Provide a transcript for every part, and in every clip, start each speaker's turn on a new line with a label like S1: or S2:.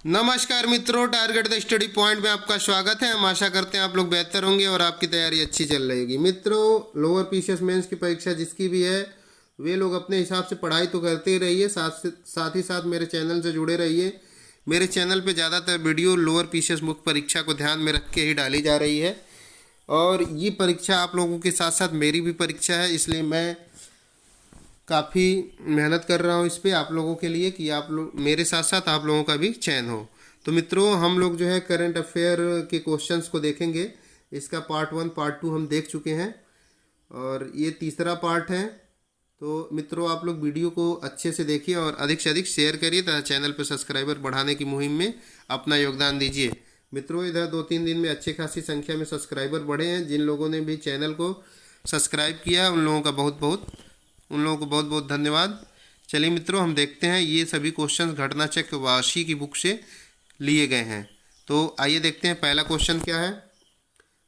S1: नमस्कार मित्रों, target the study point में आपका स्वागत है। हम आशा करते हैं आप लोग बेहतर होंगे और आपकी तैयारी अच्छी चल रही होगी। मित्रों, लोअर पीसीएस मेंस की परीक्षा जिसकी भी है वे लोग अपने हिसाब से पढ़ाई तो करते ही रहिए, साथ ही साथ मेरे चैनल से जुड़े रहिए। मेरे चैनल पे ज़्यादातर वीडियो लोअर पीसीएस मुख्य परीक्षा को ध्यान में रख के ही डाली जा रही है और ये परीक्षा आप लोगों के साथ साथ मेरी भी परीक्षा है, इसलिए मैं काफ़ी मेहनत कर रहा हूँ इस पर आप लोगों के लिए कि आप लोग मेरे साथ साथ आप लोगों का भी चयन हो। तो मित्रों, हम लोग जो है करंट अफेयर के क्वेश्चंस को देखेंगे। इसका पार्ट 1 पार्ट 2 हम देख चुके हैं और ये तीसरा पार्ट है। तो मित्रों, आप लोग वीडियो को अच्छे से देखिए और अधिक से अधिक शेयर करिए तथा चैनल पर सब्सक्राइबर बढ़ाने की मुहिम में अपना योगदान दीजिए। मित्रों, इधर 2-3 दिन में अच्छी खासी संख्या में सब्सक्राइबर बढ़े हैं। जिन लोगों ने भी चैनल को सब्सक्राइब किया उन लोगों को बहुत बहुत धन्यवाद। चलिए मित्रों, हम देखते हैं। ये सभी क्वेश्चन घटना चक्र वाशी की बुक से लिए गए हैं। तो आइए देखते हैं पहला क्वेश्चन क्या है।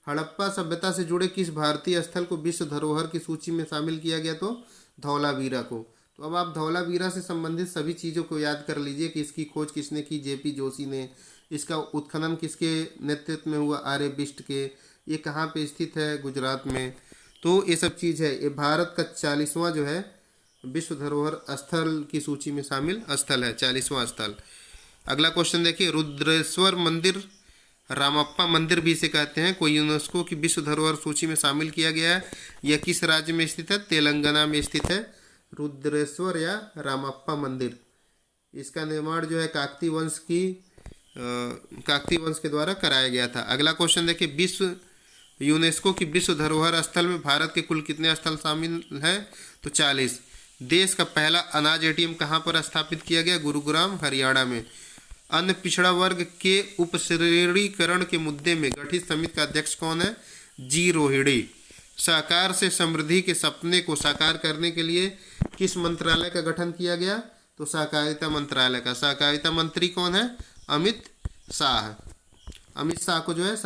S1: हड़प्पा सभ्यता से जुड़े किस भारतीय स्थल को विश्व धरोहर की सूची में शामिल किया गया? तो धौलावीरा को। तो अब आप धौलावीरा से संबंधित सभी चीज़ों को याद कर लीजिए कि इसकी खोज किसने की? जेपी जोशी ने। इसका उत्खनन किसके नेतृत्व में हुआ? आर्य बिष्ट के। ये कहाँ पे स्थित है? गुजरात में। तो ये सब चीज़ है। ये भारत का 40वां जो है विश्व धरोहर स्थल की सूची में शामिल स्थल है, 40वां स्थल। अगला क्वेश्चन देखिए। रुद्रेश्वर मंदिर, रामप्पा मंदिर भी इसे कहते हैं, कोई यूनेस्को की विश्व धरोहर सूची में शामिल किया गया है। यह किस राज्य में स्थित है? तेलंगाना में स्थित है रुद्रेश्वर या रामप्पा मंदिर। इसका निर्माण जो है काकतीय वंश के द्वारा कराया गया था। अगला क्वेश्चन देखिए। यूनेस्को की विश्व धरोहर स्थल में भारत के कुल कितने स्थल शामिल हैं? तो 40। देश का पहला अनाज एटीएम कहाँ पर स्थापित किया गया? गुरुग्राम, हरियाणा में। अन्य पिछड़ा वर्ग के उपश्रेणीकरण के मुद्दे में गठित समिति का अध्यक्ष कौन है? जी रोहिणी। सहकार से समृद्धि के सपने को साकार करने के लिए किस मंत्रालय का गठन किया गया? तो सहकारिता मंत्रालय का। सहकारिता मंत्री कौन है? अमित शाह। अमित शाह को जो है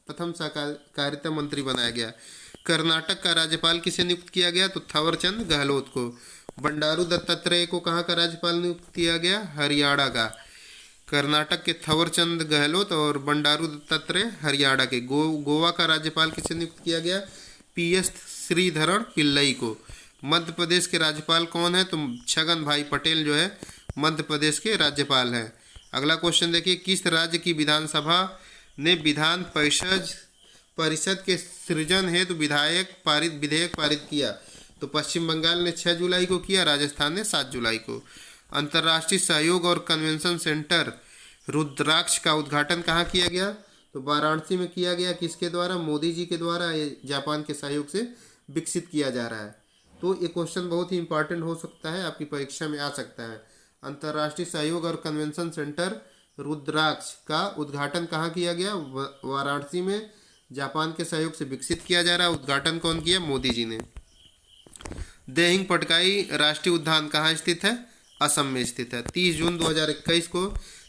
S1: प्रथम सहकारिता मंत्री बनाया गया। कर्नाटक का राज्यपाल किसे नियुक्त किया गया? तो थावरचंद गहलोत को। बंडारू दत्तात्रेय को कहाँ का राज्यपाल नियुक्त किया गया? हरियाणा का। कर्नाटक के थावरचंद गहलोत और बंडारू दत्तात्रेय हरियाणा के। गोवा का राज्यपाल किसे नियुक्त किया गया? पीएस श्रीधरन पिल्लई को। मध्य प्रदेश के राज्यपाल कौन है? तो छगन भाई पटेल जो है मध्य प्रदेश के राज्यपाल हैं। अगला क्वेश्चन देखिए। किस राज्य की विधानसभा ने विधान परिषद के सृजन हेतु विधेयक पारित किया? तो पश्चिम बंगाल ने 6 जुलाई को किया, राजस्थान ने 7 जुलाई को। अंतर्राष्ट्रीय सहयोग और कन्वेंशन सेंटर रुद्राक्ष का उद्घाटन कहाँ किया गया? तो वाराणसी में किया गया। किसके द्वारा? मोदी जी के द्वारा। ये जापान के सहयोग से विकसित किया जा रहा है। तो ये क्वेश्चन बहुत ही इंपॉर्टेंट हो सकता है, आपकी परीक्षा में आ सकता है। अंतर्राष्ट्रीय सहयोग और कन्वेंशन सेंटर रुद्राक्ष का उद्घाटन कहाँ किया गया? वाराणसी में। जापान के सहयोग से विकसित किया जा रहा है। उद्घाटन कौन किया? मोदी जी ने। देहिंग पटकाई राष्ट्रीय उद्यान कहाँ स्थित है? असम में स्थित है। 30 जून 2021 को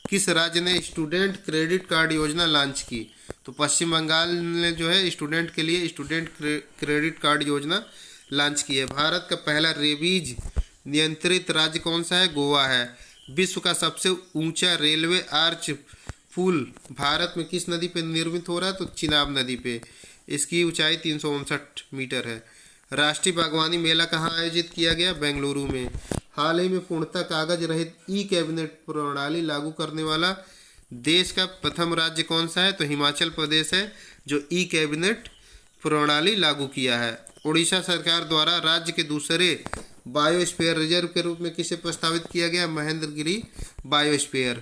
S1: किस राज्य ने स्टूडेंट क्रेडिट कार्ड योजना लॉन्च की? तो पश्चिम बंगाल ने जो है स्टूडेंट के लिए स्टूडेंट क्रेडिट कार्ड योजना लॉन्च की है। भारत का पहला रेबीज नियंत्रित राज्य कौन सा है? गोवा है। विश्व का सबसे ऊंचा रेलवे आर्च पुल भारत में किस नदी पे निर्मित हो रहा है? तो चिनाब नदी पे। इसकी ऊंचाई 359 मीटर है। राष्ट्रीय बागवानी मेला कहाँ आयोजित किया गया? बेंगलुरु में। हाल ही में पूर्णतः कागज रहित ई कैबिनेट प्रणाली लागू करने वाला देश का प्रथम राज्य कौन सा है? तो हिमाचल प्रदेश है जो ई कैबिनेट प्रणाली लागू किया है। उड़ीसा सरकार द्वारा राज्य के दूसरे बायोस्फीयर रिजर्व के रूप में किसे प्रस्तावित किया गया? महेंद्रगिरी बायोस्फीयर।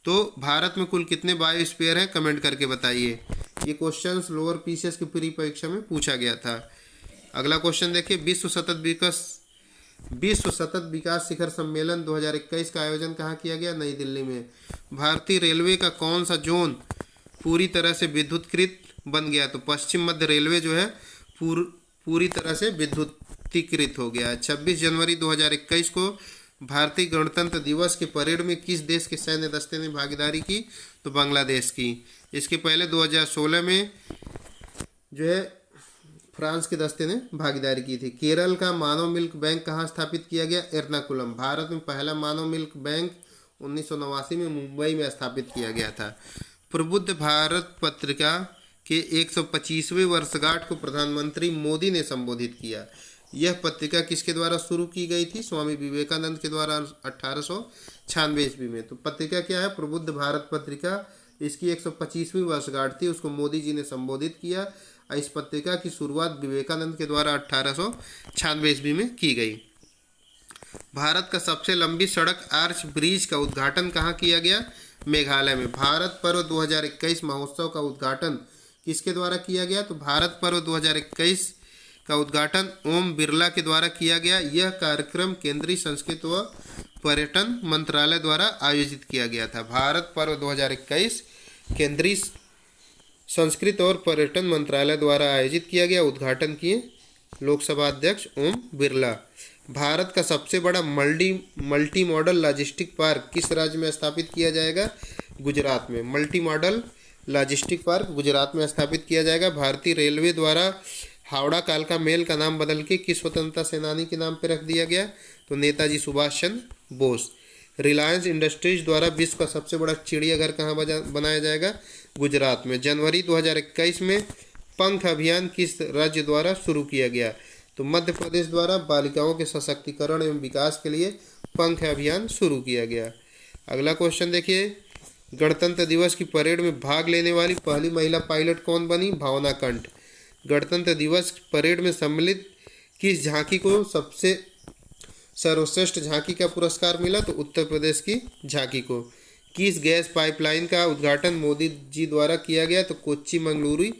S1: तो भारत में कुल कितने बायोस्फीयर हैं? कमेंट करके बताइए। ये क्वेश्चंस लोअर पीसीएस की प्री परीक्षा में पूछा गया था। अगला क्वेश्चन देखिए। विश्व सतत विकास शिखर सम्मेलन 2021 का आयोजन कहाँ किया गया? नई दिल्ली में। भारतीय रेलवे का कौन सा जोन पूरी तरह से विद्युतीकृत बन गया? तो पश्चिम मध्य रेलवे जो है पूरी तरह से विद्युतीकृत हो गया है। 26 जनवरी 2021 को भारतीय गणतंत्र दिवस के परेड में किस देश के सैन्य दस्ते ने भागीदारी की? तो बांग्लादेश की। इसके पहले 2016 में जो है फ्रांस के दस्ते ने भागीदारी की थी। केरल का मानव मिल्क बैंक कहाँ स्थापित किया गया? एर्नाकुलम। भारत में पहला मानव मिल्क बैंक 1989 में मुंबई में स्थापित किया गया था। प्रबुद्ध भारत पत्रिका के 125वें वर्षगांठ को प्रधानमंत्री मोदी ने संबोधित किया। यह पत्रिका किसके द्वारा शुरू की गई थी? स्वामी विवेकानंद के द्वारा 1896 ईस्वी में। तो पत्रिका क्या है? प्रबुद्ध भारत पत्रिका। इसकी 125वीं वर्षगांठ थी, उसको मोदी जी ने संबोधित किया। इस पत्रिका की शुरुआत विवेकानंद के द्वारा 1896 ईस्वी में की गई। भारत का सबसे लंबी सड़क आर्च ब्रिज का उद्घाटन कहाँ किया गया? मेघालय में। भारत पर्व 2021 महोत्सव का उद्घाटन किसके द्वारा किया गया? तो भारत पर्व 2021 का उद्घाटन ओम बिरला के द्वारा किया गया। यह कार्यक्रम केंद्रीय संस्कृति व पर्यटन मंत्रालय द्वारा आयोजित किया गया था। भारत पर्व 2021 केंद्रीय संस्कृति और पर्यटन मंत्रालय द्वारा आयोजित किया गया। उद्घाटन किए लोकसभा अध्यक्ष ओम बिरला। भारत का सबसे बड़ा मल्टी मॉडल लॉजिस्टिक पार्क किस राज्य में स्थापित किया जाएगा? गुजरात में। Multi modal logistic park Gujarat में स्थापित किया जाएगा। भारतीय रेलवे द्वारा हावड़ा कालका मेल का नाम बदल के किस स्वतंत्रता सेनानी के नाम पर रख दिया गया? तो नेताजी सुभाष चंद्र बोस। रिलायंस इंडस्ट्रीज द्वारा विश्व का सबसे बड़ा चिड़ियाघर कहाँ बनाया जाएगा? गुजरात में। जनवरी 2021 में पंख अभियान किस राज्य द्वारा शुरू किया गया? तो मध्य प्रदेश द्वारा बालिकाओं के सशक्तिकरण एवं विकास के लिए पंख अभियान शुरू किया गया। अगला क्वेश्चन देखिए, गणतंत्र दिवस की परेड में भाग लेने वाली पहली महिला पायलट कौन बनी? भावना कंठ। गणतंत्र दिवस परेड में सम्मिलित किस झांकी को सबसे सर्वश्रेष्ठ झांकी का पुरस्कार मिला? तो उत्तर प्रदेश की झांकी को। किस गैस पाइपलाइन का उद्घाटन मोदी जी द्वारा किया गया? तो कोच्चि मंगलुरु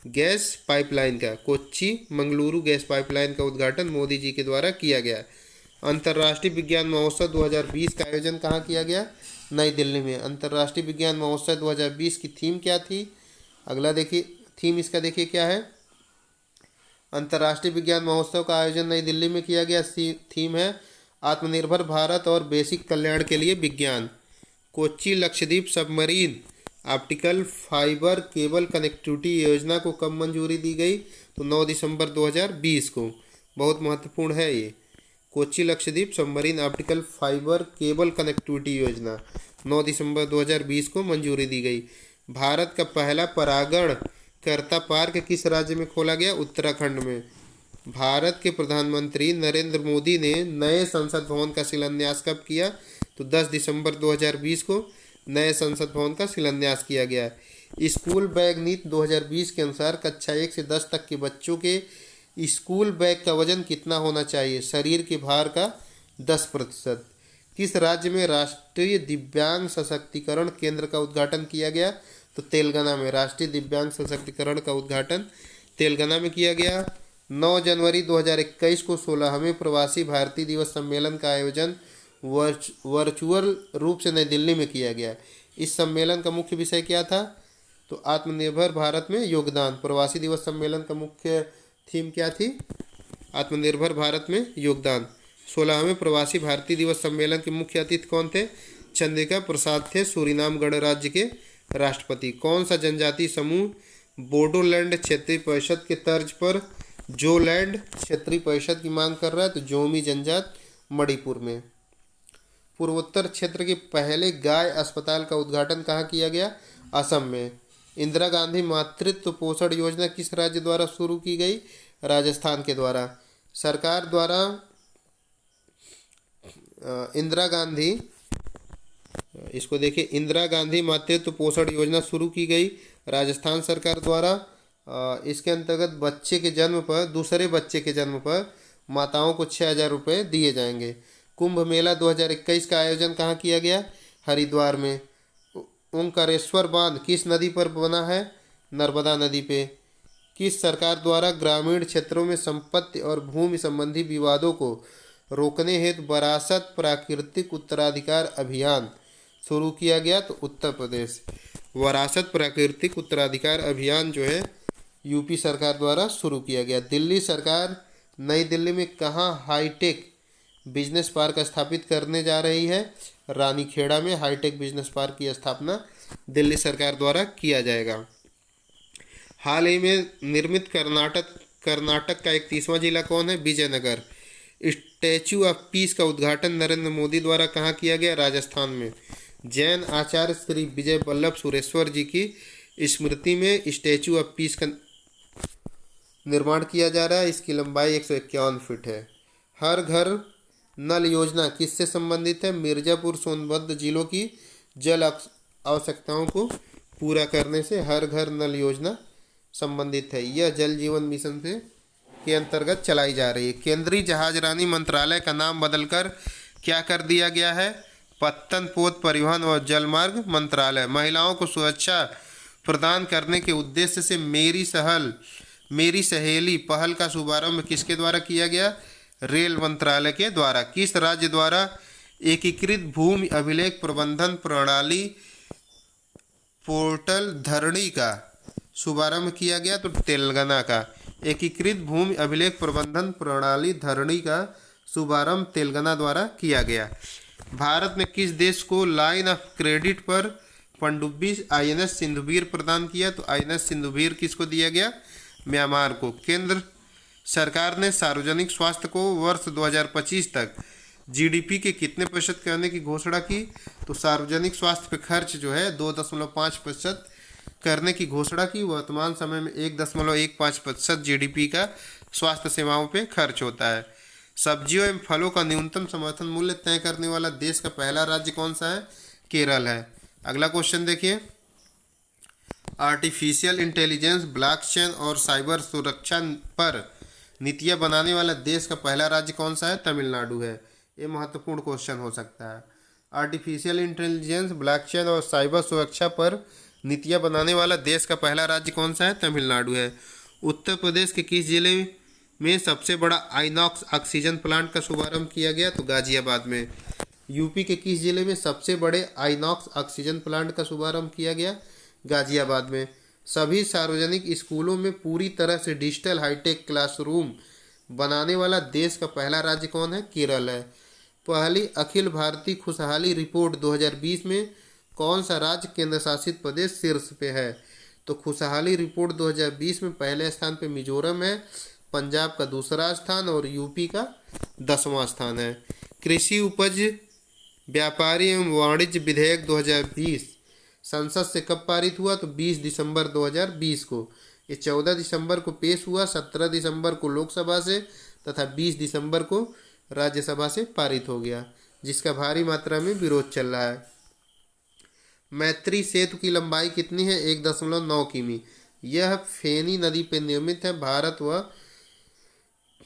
S1: गैस पाइपलाइन का। कोच्चि मंगलुरु गैस पाइपलाइन का उद्घाटन मोदी जी के द्वारा किया गया। अंतर्राष्ट्रीय विज्ञान महोत्सव 2020 का आयोजन कहाँ किया गया? नई दिल्ली में। अंतर्राष्ट्रीय विज्ञान महोत्सव 2020 की थीम क्या थी? अगला देखिए, थीम इसका देखिए क्या है। अंतर्राष्ट्रीय विज्ञान महोत्सव का आयोजन नई दिल्ली में किया गया। थीम है आत्मनिर्भर भारत और बेसिक कल्याण के लिए विज्ञान। Kochi Lakshadweep submarine optical fibre cable connectivity योजना को कब मंजूरी दी गई? तो 9 दिसंबर 2020 को। बहुत महत्वपूर्ण है ये। Kochi Lakshadweep submarine optical fibre cable connectivity योजना 9 दिसंबर 2020 को मंजूरी दी गई। भारत का पहला परागण करता पार्क किस राज्य में खोला गया? उत्तराखंड में। भारत के प्रधानमंत्री नरेंद्र मोदी ने नए संसद भवन का शिलान्यास कब किया? तो 10 दिसंबर 2020 को नए संसद भवन का शिलान्यास किया गया। स्कूल बैग नीति 2020 के अनुसार कक्षा 1 से 10 तक के बच्चों के स्कूल बैग का वजन कितना होना चाहिए? शरीर के भार का 10%। किस राज्य में राष्ट्रीय दिव्यांग सशक्तिकरण केंद्र का उद्घाटन किया गया? तो तेलंगाना में। राष्ट्रीय दिव्यांग सशक्तिकरण का उद्घाटन तेलंगाना में किया गया। 9 जनवरी 2021 को 16वें प्रवासी भारतीय दिवस सम्मेलन का आयोजन वर्चुअल रूप से नई दिल्ली में किया गया। इस सम्मेलन का मुख्य विषय क्या था? तो आत्मनिर्भर भारत में योगदान। प्रवासी दिवस सम्मेलन का मुख्य थीम क्या थी? आत्मनिर्भर भारत में योगदान। 16वें प्रवासी भारतीय दिवस सम्मेलन के मुख्य अतिथि कौन थे? चंद्रिका प्रसाद थे, सूरीनाम गणराज्य के राष्ट्रपति। कौन सा जनजातीय समूह बोडोलैंड क्षेत्रीय परिषद के तर्ज पर जोलैंड क्षेत्रीय परिषद की मांग कर रहा है? तो जोमी जनजात मणिपुर में। पूर्वोत्तर क्षेत्र के पहले गाय अस्पताल का उद्घाटन कहाँ किया गया? असम में। इंदिरा गांधी मातृत्व पोषण योजना किस राज्य द्वारा शुरू की गई? राजस्थान के द्वारा। सरकार द्वारा इंदिरा गांधी, इसको देखिए, इंदिरा गांधी मातृत्व पोषण योजना शुरू की गई राजस्थान सरकार द्वारा। इसके अंतर्गत बच्चे के जन्म पर, दूसरे बच्चे के जन्म पर माताओं को 6,000 रुपये दिए जाएंगे। कुंभ मेला 2021 का आयोजन कहाँ किया गया? हरिद्वार में। ओंकारेश्वर बांध किस नदी पर बना है? नर्मदा नदी पे। किस सरकार द्वारा ग्रामीण क्षेत्रों में संपत्ति और भूमि संबंधी विवादों को रोकने हेतु विरासत प्राकृतिक उत्तराधिकार अभियान शुरू किया गया? तो उत्तर प्रदेश। विरासत प्राकृतिक उत्तराधिकार अभियान जो है यूपी सरकार द्वारा शुरू किया गया। दिल्ली सरकार नई दिल्ली में कहाँ हाईटेक बिजनेस पार्क स्थापित करने जा रही है? रानीखेड़ा में हाईटेक बिजनेस पार्क की स्थापना दिल्ली सरकार द्वारा किया जाएगा। हाल ही में निर्मित कर्नाटक का 31वां जिला कौन है? विजयनगर। स्टैचू ऑफ पीस का उद्घाटन नरेंद्र मोदी द्वारा कहाँ किया गया? राजस्थान में। जैन आचार्य श्री विजय वल्लभ सुरेश्वर जी की स्मृति में स्टैचू ऑफ पीस का निर्माण किया जा रहा है। इसकी लंबाई 151 फीट है। हर घर नल योजना किससे संबंधित है? मिर्जापुर सोनभद्र जिलों की जल आवश्यकताओं को पूरा करने से हर घर नल योजना संबंधित है। यह जल जीवन मिशन से के अंतर्गत चलाई जा रही है। केंद्रीय जहाजरानी मंत्रालय का नाम बदलकर क्या कर दिया गया है? पत्तन पोत परिवहन और जलमार्ग मंत्रालय। महिलाओं को सुरक्षा प्रदान करने के उद्देश्य से मेरी सहेली पहल का शुभारंभ किसके द्वारा किया गया? रेल मंत्रालय के द्वारा। किस राज्य द्वारा एकीकृत भूमि अभिलेख प्रबंधन प्रणाली पोर्टल धरणी का शुभारंभ किया गया? तो तेलंगाना का। एकीकृत भूमि अभिलेख प्रबंधन प्रणाली धरणी का शुभारंभ तेलंगाना द्वारा किया गया। भारत ने किस देश को लाइन ऑफ क्रेडिट पर पनडुब्बी INS सिंधुवीर प्रदान किया? तो INS सिंधुवीर किसको दिया गया? म्यांमार को। केंद्र सरकार ने सार्वजनिक स्वास्थ्य को वर्ष 2025 तक GDP के कितने प्रतिशत करने की घोषणा की? तो सार्वजनिक स्वास्थ्य पे खर्च जो है 2.5% करने की घोषणा की। वर्तमान समय में 1.15% GDP का स्वास्थ्य सेवाओं पे खर्च होता है। सब्जियों एवं फलों का न्यूनतम समर्थन मूल्य तय करने वाला देश का पहला राज्य कौन सा है? केरल है। अगला क्वेश्चन देखिए, आर्टिफिशियल इंटेलिजेंस, ब्लॉकचेन और साइबर सुरक्षा पर नीतियाँ बनाने वाला देश का पहला राज्य कौन सा है? तमिलनाडु है। ये महत्वपूर्ण क्वेश्चन हो सकता है। आर्टिफिशियल इंटेलिजेंस, ब्लॉकचेन और साइबर सुरक्षा पर नीतियाँ बनाने वाला देश का पहला राज्य कौन सा है? तमिलनाडु है। उत्तर प्रदेश के किस जिले में सबसे बड़ा आइनॉक्स ऑक्सीजन प्लांट का शुभारंभ किया गया? तो गाजियाबाद में। यूपी के किस जिले में सबसे बड़े आइनॉक्स ऑक्सीजन प्लांट का शुभारंभ किया गया? गाजियाबाद में। सभी सार्वजनिक स्कूलों में पूरी तरह से डिजिटल हाईटेक क्लासरूम बनाने वाला देश का पहला राज्य कौन है? केरल है। पहली अखिल भारतीय खुशहाली रिपोर्ट 2020 में कौन सा राज्य केंद्र शासित प्रदेश शीर्ष पे है? तो खुशहाली रिपोर्ट 2020 में पहले स्थान पे मिजोरम है, पंजाब का दूसरा स्थान और यूपी का 10वां स्थान है। कृषि उपज व्यापारी एवं वाणिज्य विधेयक 2020 संसद से कब पारित हुआ? तो 20 दिसंबर 2020 को। ये 14 दिसंबर को पेश हुआ, 17 दिसंबर को लोकसभा से तथा 20 दिसंबर को राज्यसभा से पारित हो गया, जिसका भारी मात्रा में विरोध चल रहा है। मैत्री सेतु की लंबाई कितनी है? 1.9 किमी। यह फेनी नदी पर निर्मित है।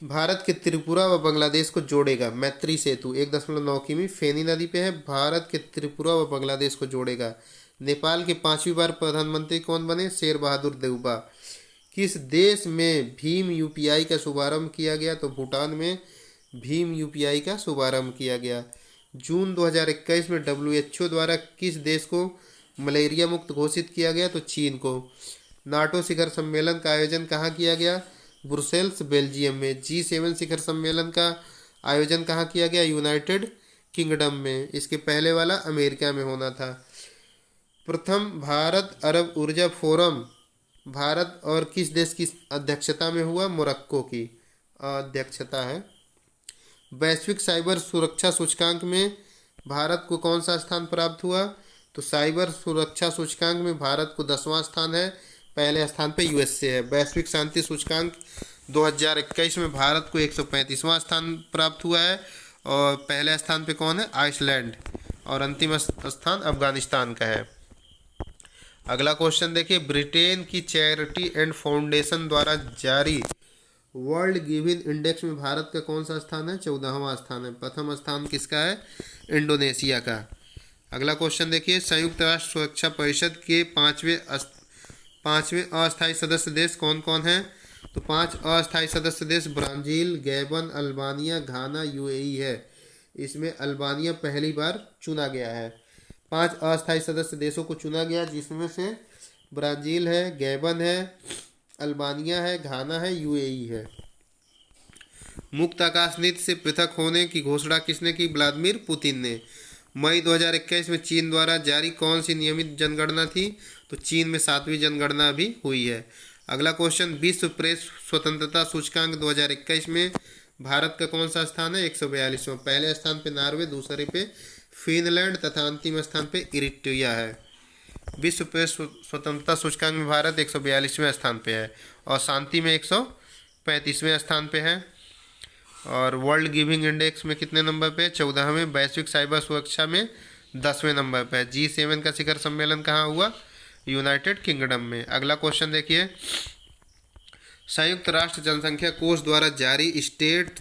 S1: भारत के त्रिपुरा व बांग्लादेश को जोड़ेगा। मैत्री सेतु 1.9 किमी फेनी नदी पे है, भारत के त्रिपुरा व बांग्लादेश को जोड़ेगा। नेपाल के 5वीं बार प्रधानमंत्री कौन बने? शेर बहादुर देउबा। किस देश में भीम UPI का शुभारंभ किया गया? तो भूटान में भीम UPI का शुभारंभ किया गया। जून 2021 में WHO द्वारा किस देश को मलेरिया मुक्त घोषित किया गया? तो चीन को। नाटो शिखर सम्मेलन का आयोजन कहाँ किया गया? ब्रुसेल्स, बेल्जियम में। G7 शिखर सम्मेलन का आयोजन कहाँ किया गया? यूनाइटेड किंगडम में। इसके पहले वाला अमेरिका में होना था। प्रथम भारत अरब ऊर्जा फोरम भारत और किस देश की अध्यक्षता में हुआ? मोरक्को की अध्यक्षता है। वैश्विक साइबर सुरक्षा सूचकांक में भारत को कौन सा स्थान प्राप्त हुआ? तो साइबर सुरक्षा सूचकांक में भारत को 10वां स्थान है। पहले स्थान पे USA है। वैश्विक शांति सूचकांक 2021 में भारत को 135वां स्थान प्राप्त हुआ है और पहले स्थान पे कौन है? आइसलैंड। और अंतिम स्थान अफगानिस्तान का है। अगला क्वेश्चन देखिए, ब्रिटेन की चैरिटी एंड फाउंडेशन द्वारा जारी वर्ल्ड गिविंग इंडेक्स में भारत का कौन सा स्थान है? 14वां स्थान है। प्रथम स्थान किसका है? इंडोनेशिया का। अगला क्वेश्चन देखिए, संयुक्त राष्ट्र सुरक्षा परिषद के पांचवें अस्थायी सदस्य देश कौन कौन हैं? तो 5 अस्थायी सदस्य देश ब्राज़ील, गैबन, अल्बानिया, घाना, UAE है। इसमें अल्बानिया पहली बार चुना गया है। 5 अस्थायी सदस्य देशों को चुना गया, जिसमें से ब्राज़ील है, गैबन है, अल्बानिया है, घाना है, UAE है। मुक्त आकाश नीति से पृथक होने की घोषणा किसने की? व्लादिमीर पुतिन ने। मई 2021 में चीन द्वारा जारी कौन सी नियमित जनगणना थी? तो चीन में 7वीं जनगणना भी हुई है। अगला क्वेश्चन, विश्व प्रेस स्वतंत्रता सूचकांक 2021 में भारत का कौन सा स्थान है? 142वां। पहले स्थान पे नॉर्वे, दूसरे पे फिनलैंड तथा अंतिम स्थान पे इरिट्रिया है। विश्व प्रेस स्वतंत्रता सूचकांक में भारत 142वें स्थान पे है और शांति में 135वें स्थान पे है। और वर्ल्ड गिविंग इंडेक्स में कितने नंबर पे? 14वें। वैश्विक साइबर सुरक्षा में 10वें नंबर पे है। G7 का शिखर सम्मेलन कहाँ हुआ? यूनाइटेड किंगडम में। अगला क्वेश्चन देखिए, संयुक्त राष्ट्र जनसंख्या कोष द्वारा जारी state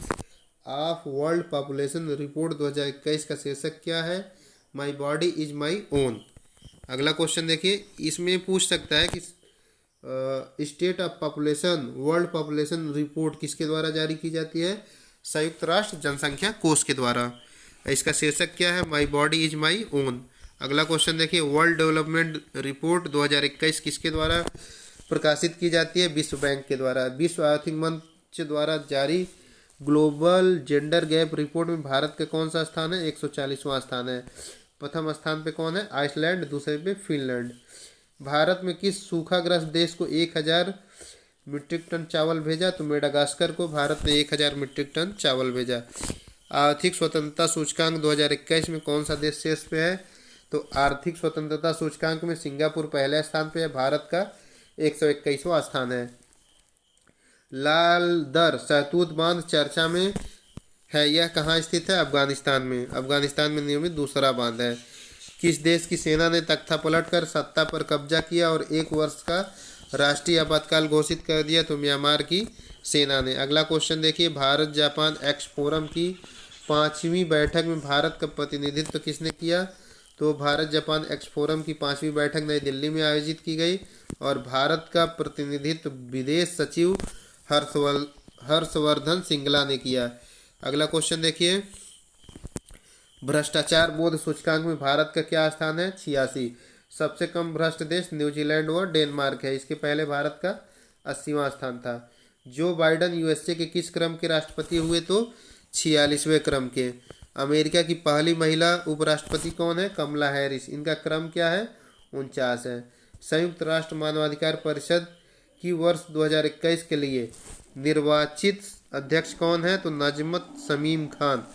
S1: of world population report 2021 का शीर्षक क्या है? My body is my own. अगला क्वेश्चन देखिए, इसमें पूछ सकता है कि state of population world population report किसके द्वारा जारी की जाती है? संयुक्त राष्ट्र जनसंख्या कोष के द्वारा। इसका शीर्षक क्या है? My body is my own. अगला क्वेश्चन देखिए, वर्ल्ड डेवलपमेंट रिपोर्ट 2021 किसके द्वारा प्रकाशित की जाती है? विश्व बैंक के द्वारा। विश्व आर्थिक मंच द्वारा जारी ग्लोबल जेंडर गैप रिपोर्ट में भारत का कौन सा स्थान है? 140वां स्थान है। प्रथम स्थान पे कौन है? आइसलैंड, दूसरे पे फिनलैंड। भारत में किस सूखाग्रस्त देश को 1000 मीट्रिक टन चावल भेजा? तो मेडागास्कर को भारत ने 1000 मीट्रिक टन चावल भेजा। आर्थिक स्वतंत्रता सूचकांक 2021 में कौन सा देश शीर्ष पे है? तो आर्थिक स्वतंत्रता सूचकांक में सिंगापुर पहले स्थान पे है, भारत का 121वां स्थान है। लाल दर सहतूत बांध चर्चा में है, यह कहाँ स्थित है? अफगानिस्तान में। अफगानिस्तान में निर्मित दूसरा बांध है। किस देश की सेना ने तख्ता पलटकर सत्ता पर कब्जा किया और 1 वर्ष का राष्ट्रीय आपातकाल घोषित कर दिया? तो म्यांमार की सेना ने। अगला क्वेश्चन देखिए, भारत जापान एक्स फोरम की 5वीं बैठक में भारत का प्रतिनिधित्व किसने किया? तो भारत जापान एक्स फोरम की 5वीं बैठक नई दिल्ली में आयोजित की गई और भारत का प्रतिनिधित्व विदेश सचिव हर्षवर्धन श्रृंगला ने किया। अगला क्वेश्चन देखिए, भ्रष्टाचार बोध सूचकांक में भारत का क्या स्थान है? 86। सबसे कम भ्रष्ट देश न्यूजीलैंड व डेनमार्क है। इसके पहले भारत का 80वां स्थान था। जो बाइडन यूएसए के किस क्रम के राष्ट्रपति हुए? तो 46वें क्रम के। अमेरिका की पहली महिला उपराष्ट्रपति कौन है? कमला हैरिस। इनका क्रम क्या है? 49 है। संयुक्त राष्ट्र मानवाधिकार परिषद की वर्ष 2021 के लिए निर्वाचित अध्यक्ष कौन है? तो नजमत शमीम खान।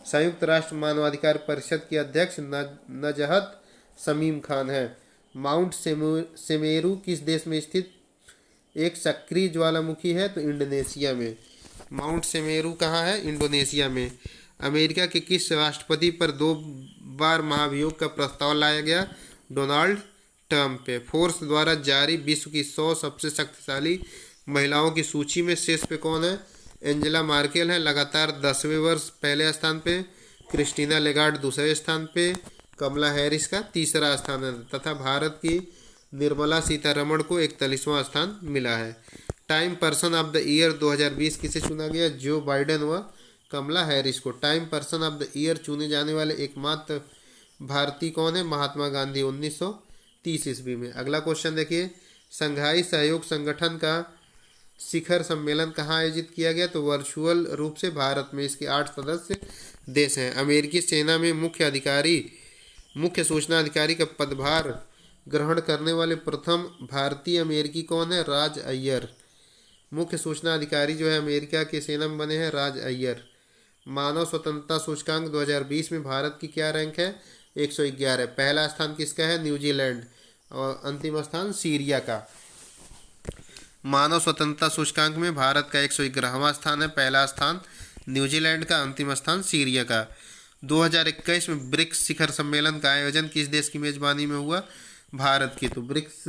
S1: संयुक्त राष्ट्र मानवाधिकार परिषद के अध्यक्ष नजहत शमीम खान है। माउंट सेमेरू किस देश में स्थित एक सक्रिय ज्वालामुखी है? तो इंडोनेशिया में। माउंट सेमेरू कहाँ है? इंडोनेशिया में। अमेरिका के किस राष्ट्रपति पर 2 बार महाभियोग का प्रस्ताव लाया गया? डोनाल्ड ट्रंप पे। फोर्स द्वारा जारी विश्व की 100 सबसे शक्तिशाली महिलाओं की सूची में शीर्ष पे कौन है? एंजेला मार्केल है, लगातार 10वें वर्ष पहले स्थान पे। क्रिस्टीना लेगार्ड दूसरे स्थान पे। कमला हैरिस का तीसरा स्थान है तथा भारत की निर्मला सीतारमण को 41वां स्थान मिला है। Time person of the year 2020 किसे चुना गया? जो बाइडेन व कमला हैरिस को। Time person of the year चुने जाने वाले एकमात्र भारतीय कौन है? महात्मा गांधी 1930 ईस्वी में। अगला क्वेश्चन देखिए, संघाई सहयोग संगठन का शिखर सम्मेलन कहाँ आयोजित किया गया? तो वर्चुअल रूप से भारत में। इसके 8 सदस्य देश हैं। अमेरिकी सेना में मुख्य सूचना अधिकारी का पदभार ग्रहण करने वाले प्रथम भारतीय अमेरिकी कौन है? राज अय्यर। मुख्य सूचना अधिकारी जो है अमेरिका के सेना में बने हैं राज अय्यर। मानव स्वतंत्रता सूचकांक 2020 में भारत की क्या रैंक है? 111। पहला स्थान किसका है? न्यूजीलैंड और अंतिम स्थान सीरिया का। मानव स्वतंत्रता सूचकांक में भारत का 111वां स्थान है, पहला स्थान न्यूजीलैंड का, अंतिम स्थान सीरिया का। 2021 में ब्रिक्स शिखर सम्मेलन का आयोजन किस देश की मेजबानी में हुआ? भारत की। तो ब्रिक्स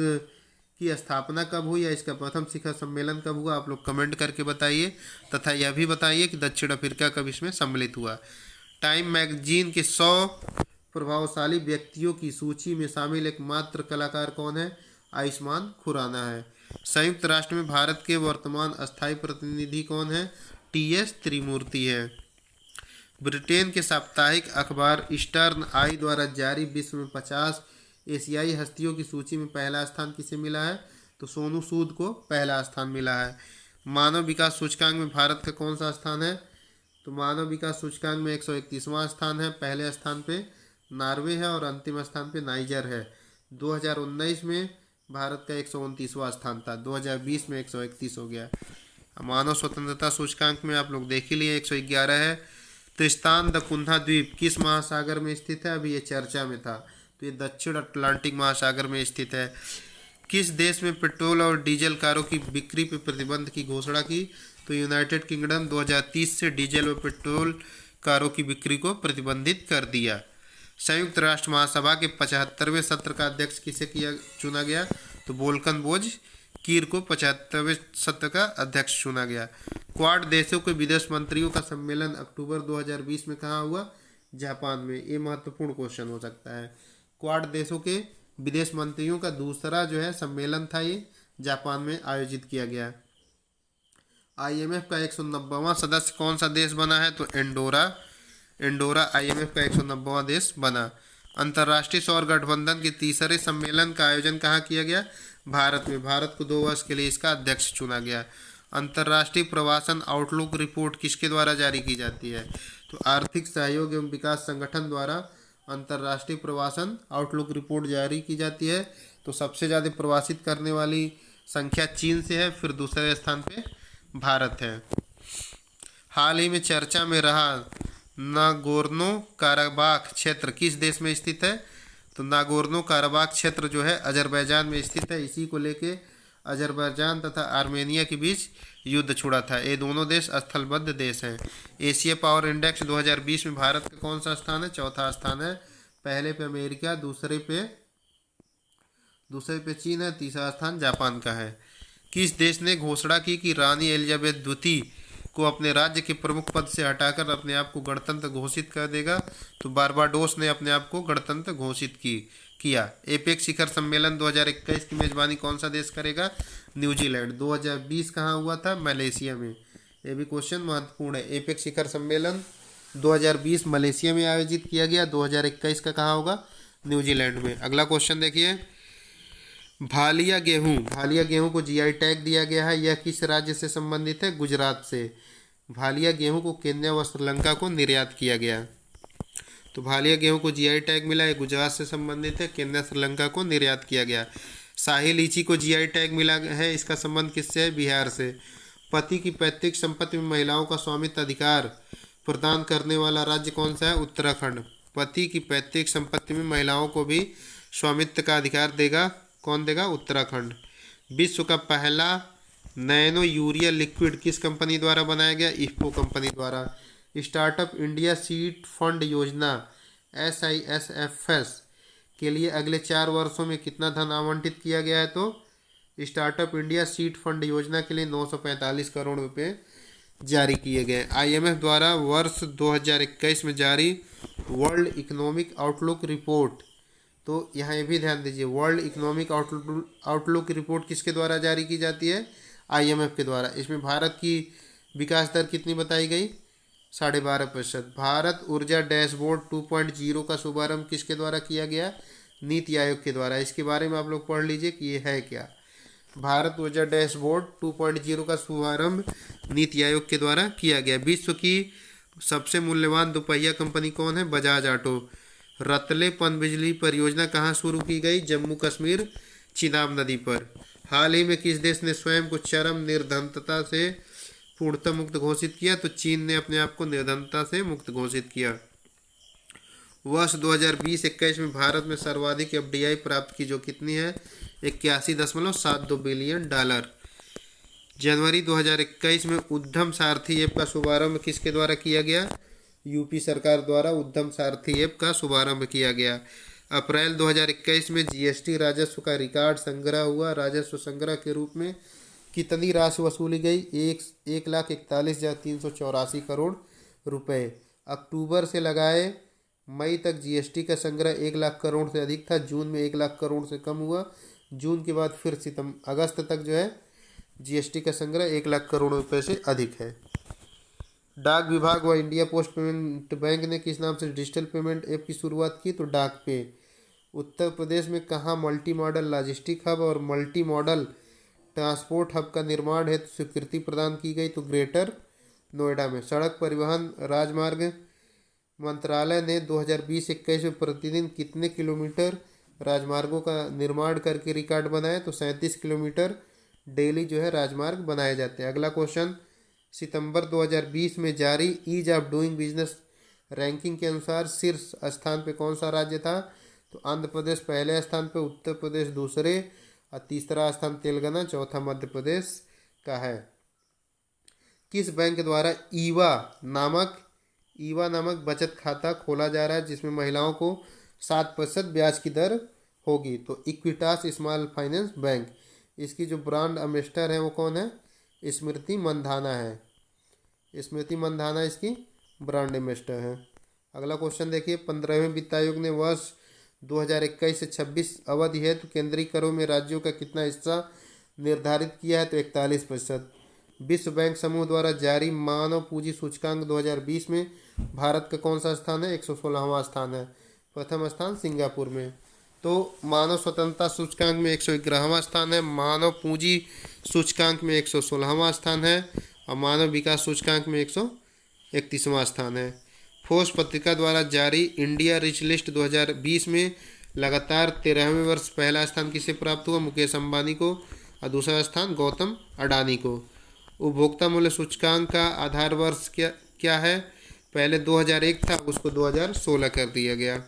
S1: की स्थापना कब हुई या इसका प्रथम शिखर सम्मेलन कब हुआ? आप लोग कमेंट करके बताइए तथा यह भी बताइए कि दक्षिण अफ्रीका कब इसमें सम्मिलित हुआ। टाइम मैगजीन के 100 प्रभावशाली व्यक्तियों की सूची में शामिल एकमात्र कलाकार कौन है? आयुष्मान खुराना है। संयुक्त राष्ट्र में भारत के वर्तमान अस्थायी प्रतिनिधि कौन है? टीएस त्रिमूर्ति है। ब्रिटेन के साप्ताहिक अखबार ईस्टर्न आई द्वारा जारी विश्व में 50 एशियाई हस्तियों की सूची में पहला स्थान किसे मिला है? तो सोनू सूद को पहला स्थान मिला है। मानव विकास सूचकांक में भारत का कौन सा स्थान है? तो मानव विकास सूचकांक में 131वां स्थान है। पहले स्थान पे नॉर्वे है और अंतिम स्थान पे नाइजर है। 2019 में भारत का 129वां स्थान था, 2020 में 131 हो गया। मानव स्वतंत्रता सूचकांक में आप लोग देख ही लिए 111 है। तो स्थान द कुंधा द्वीप किस महासागर में स्थित है? अभी ये चर्चा में था। तो ये दक्षिण अटलांटिक महासागर में स्थित है। किस देश में पेट्रोल और डीजल कारों की बिक्री पर प्रतिबंध की घोषणा की? तो यूनाइटेड किंगडम 2030 से डीजल व पेट्रोल कारों की बिक्री को प्रतिबंधित कर दिया। संयुक्त राष्ट्र महासभा के 75वें सत्र का अध्यक्ष किसे चुना गया? तो वोल्कन बोज कीर को 75वें सत्र का अध्यक्ष चुना गया। क्वाड देशों के विदेश मंत्रियों का सम्मेलन अक्टूबर 2020 में कहाँ हुआ? जापान में। ये महत्वपूर्ण क्वेश्चन हो सकता है। क्वाड देशों के विदेश मंत्रियों का दूसरा जो है सम्मेलन था, ये जापान में आयोजित किया गया। IMF का 190वां सदस्य कौन सा देश बना है? तो एंडोरा IMF का 190वां देश बना। अंतर्राष्ट्रीय सौर गठबंधन के तीसरे सम्मेलन का आयोजन कहाँ किया गया? भारत में। भारत को 2 वर्ष के लिए इसका अध्यक्ष चुना गया। अंतर्राष्ट्रीय प्रवासन आउटलुक रिपोर्ट किसके द्वारा जारी की जाती है? तो आर्थिक सहयोग एवं विकास संगठन द्वारा अंतर्राष्ट्रीय प्रवासन आउटलुक रिपोर्ट जारी की जाती है। तो सबसे ज़्यादा प्रवासित करने वाली संख्या चीन से है, फिर दूसरे स्थान पे भारत है। हाल ही में चर्चा में रहा नागोर्नो काराबाख क्षेत्र किस देश में स्थित है? तो नागोर्नो काराबाख क्षेत्र जो है अजरबैजान में स्थित है। इसी को लेके अजरबैजान तथा आर्मेनिया के बीच युद्ध छिड़ा था। ये दोनों देश स्थलबद्ध देश हैं। एशिया पावर इंडेक्स 2020 में भारत का कौन सा स्थान है? चौथा स्थान है। पहले पे अमेरिका, दूसरे पे चीन है, तीसरा स्थान जापान का है। किस देश ने घोषणा की कि रानी एलिजाबेथ द्वितीय को अपने राज्य के प्रमुख पद से हटाकर अपने आप को गणतंत्र घोषित कर देगा? तो बारबाडोस ने अपने आप को गणतंत्र घोषित किया। एपेक शिखर सम्मेलन 2021 की मेजबानी कौन सा देश करेगा? न्यूजीलैंड। 2020 कहाँ हुआ था? मलेशिया में। ये भी क्वेश्चन महत्वपूर्ण है। एपेक शिखर सम्मेलन 2020 मलेशिया में आयोजित किया गया। 2021 का कहाँ होगा? न्यूजीलैंड में। अगला क्वेश्चन देखिए, भालिया गेहूं को GI टैग दिया गया है। यह किस राज्य से संबंधित है? गुजरात से। भालिया गेहूं को केन्या व श्रीलंका को निर्यात किया गया। तो भालिया गेहूं को GI टैग मिला है, गुजरात से संबंधित है, केन्या श्रीलंका को निर्यात किया गया। शाही लीची को GI टैग मिला है, इसका संबंध किससे है? बिहार से। पति की पैतृक संपत्ति में महिलाओं का स्वामित्व अधिकार प्रदान करने वाला राज्य कौन सा है? उत्तराखंड। पति की पैतृक संपत्ति में महिलाओं को भी स्वामित्व का अधिकार देगा, कौन देगा? उत्तराखंड। विश्व का पहला नैनो यूरिया लिक्विड किस कंपनी द्वारा बनाया गया? इफ्को कंपनी द्वारा। स्टार्टअप इंडिया सीड फंड योजना SISFS के लिए अगले 4 वर्षों में कितना धन आवंटित किया गया है? तो स्टार्टअप इंडिया सीड फंड योजना के लिए 945 करोड़ रुपए जारी किए गए। IMF द्वारा वर्ष 2021 में जारी वर्ल्ड इकोनॉमिक आउटलुक रिपोर्ट, तो यहाँ ये भी ध्यान दीजिए, वर्ल्ड इकोनॉमिक आउटलुक रिपोर्ट किसके द्वारा जारी की जाती है? IMF के द्वारा। इसमें भारत की विकास दर कितनी बताई गई? 12.5%। भारत ऊर्जा डैशबोर्ड 2.0 का शुभारंभ किसके द्वारा किया गया? नीति आयोग के द्वारा। इसके बारे में आप लोग पढ़ लीजिए कि ये है क्या। भारत ऊर्जा डैशबोर्ड 2.0 का शुभारंभ नीति आयोग के द्वारा किया गया। विश्व की सबसे मूल्यवान दोपहिया कंपनी कौन है? बजाज ऑटो। रतले पनबिजली परियोजना कहाँ शुरू की गई? जम्मू कश्मीर चिनाब नदी पर। हाल ही में किस देश ने स्वयं को चरम निर्धनता से पूर्णतः मुक्त घोषित किया? तो चीन ने अपने आप को निर्धनता से मुक्त घोषित किया। वर्ष 2020-21 में भारत में सर्वाधिक FDI प्राप्त की जो कितनी है? 81.72 बिलियन डॉलर। जनवरी 2021 में उद्यम सारथी ऐप का शुभारंभ किसके द्वारा किया गया? यूपी सरकार द्वारा उद्यम सारथी ऐप का शुभारंभ किया गया। अप्रैल 2021 में GST राजस्व का रिकॉर्ड संग्रह हुआ। राजस्व संग्रह के रूप में कितनी राशि वसूली गई? 1,41,384 करोड़ रुपए। अक्टूबर से लगाए मई तक GST का संग्रह 1 लाख करोड़ से अधिक था। जून में 1 लाख करोड़ से कम हुआ। जून के बाद फिर अगस्त तक जो है GST का संग्रह 1 लाख करोड़ रुपए से अधिक है। डाक विभाग व इंडिया पोस्ट पेमेंट बैंक ने किस नाम से डिजिटल पेमेंट ऐप की शुरुआत की? तो डाक पे। उत्तर प्रदेश में कहाँ मल्टी मॉडल लॉजिस्टिक हब और मल्टी मॉडल ट्रांसपोर्ट हब का निर्माण हेतु स्वीकृति प्रदान की गई? तो ग्रेटर नोएडा में। सड़क परिवहन राजमार्ग मंत्रालय ने 2020-21 में प्रतिदिन कितने किलोमीटर राजमार्गों का निर्माण करके रिकॉर्ड बनाया? तो 37 किलोमीटर डेली जो है राजमार्ग बनाए जाते हैं। अगला क्वेश्चन, सितंबर 2020 में जारी ease of doing business ranking के अनुसार शीर्ष स्थान पे कौन सा राज्य था? तो आंध्र प्रदेश पहले स्थान पे, उत्तर प्रदेश दूसरे और तीसरा स्थान तेलंगाना, चौथा मध्य प्रदेश का है। किस बैंक द्वारा ईवा नामक बचत खाता खोला जा रहा है जिसमें महिलाओं को 7% ब्याज की दर होगी? तो इक्विटास स्मॉल फाइनेंस बैंक। इसकी जो ब्रांड एम्बेसडर है वो कौन है? स्मृति मंधाना है। स्मृति मंधाना इसकी ब्रांड एम्बेसडर है। अगला क्वेश्चन देखिए, 15वें वित्त आयोग ने वर्ष 2021 से 26 अवधि है तो केंद्रीय करों में राज्यों का कितना हिस्सा निर्धारित किया है? तो 41%। विश्व बैंक समूह द्वारा जारी मानव पूंजी सूचकांक 2020 में भारत का कौन सा स्थान है? 116वां स्थान है। प्रथम स्थान सिंगापुर में। तो मानव स्वतंत्रता सूचकांक में 111वां स्थान है, मानव पूंजी सूचकांक में 116वां स्थान है और मानव विकास सूचकांक में 131वां स्थान है। फोर्स पत्रिका द्वारा जारी इंडिया रिच लिस्ट 2020 में लगातार 13वें वर्ष पहला स्थान किसे प्राप्त हुआ? मुकेश अंबानी को और दूसरा स्थान गौतम अडानी को। उपभोक्ता मूल्य सूचकांक का आधार वर्ष क्या है? पहले 2001 था, उसको 2016 कर दिया गया।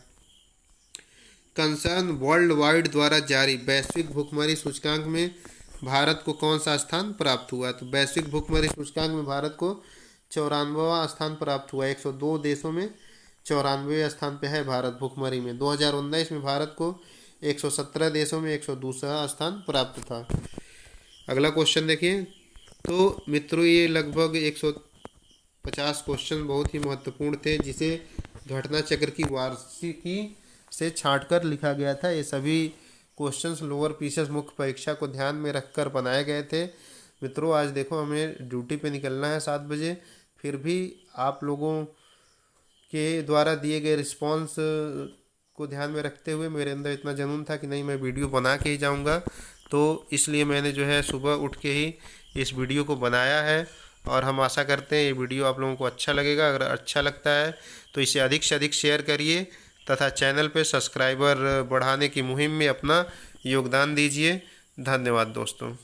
S1: कंसर्न वर्ल्ड वाइड द्वारा जारी वैश्विक भुखमरी सूचकांक में भारत को कौन सा स्थान प्राप्त हुआ? तो वैश्विक भुखमरी सूचकांक में भारत को 94वां स्थान प्राप्त हुआ। 102 देशों में 94वें स्थान पे है भारत भुखमरी में। 2019 में भारत को 117 देशों में 102वां स्थान प्राप्त था। अगला क्वेश्चन देखिए, तो मित्रों ये लगभग 150 क्वेश्चन बहुत ही महत्वपूर्ण थे जिसे घटना चक्र की वार्षिकी से छांटकर लिखा गया था। ये सभी क्वेश्चंस लोअर पीसीएस मुख्य परीक्षा को ध्यान में रखकर बनाए गए थे। मित्रों आज देखो हमें ड्यूटी पे निकलना है 7 बजे, फिर भी आप लोगों के द्वारा दिए गए रिस्पांस को ध्यान में रखते हुए मेरे अंदर इतना जुनून था कि नहीं मैं वीडियो बना के ही जाऊंगा, तो इसलिए मैंने जो है सुबह उठ के ही इस वीडियो को बनाया है और हम आशा करते हैं ये वीडियो आप लोगों को अच्छा लगेगा। अगर अच्छा लगता है तो इसे अधिक से अधिक शेयर करिए तथा चैनल पे सब्सक्राइबर बढ़ाने की मुहिम में अपना योगदान दीजिए। धन्यवाद दोस्तों।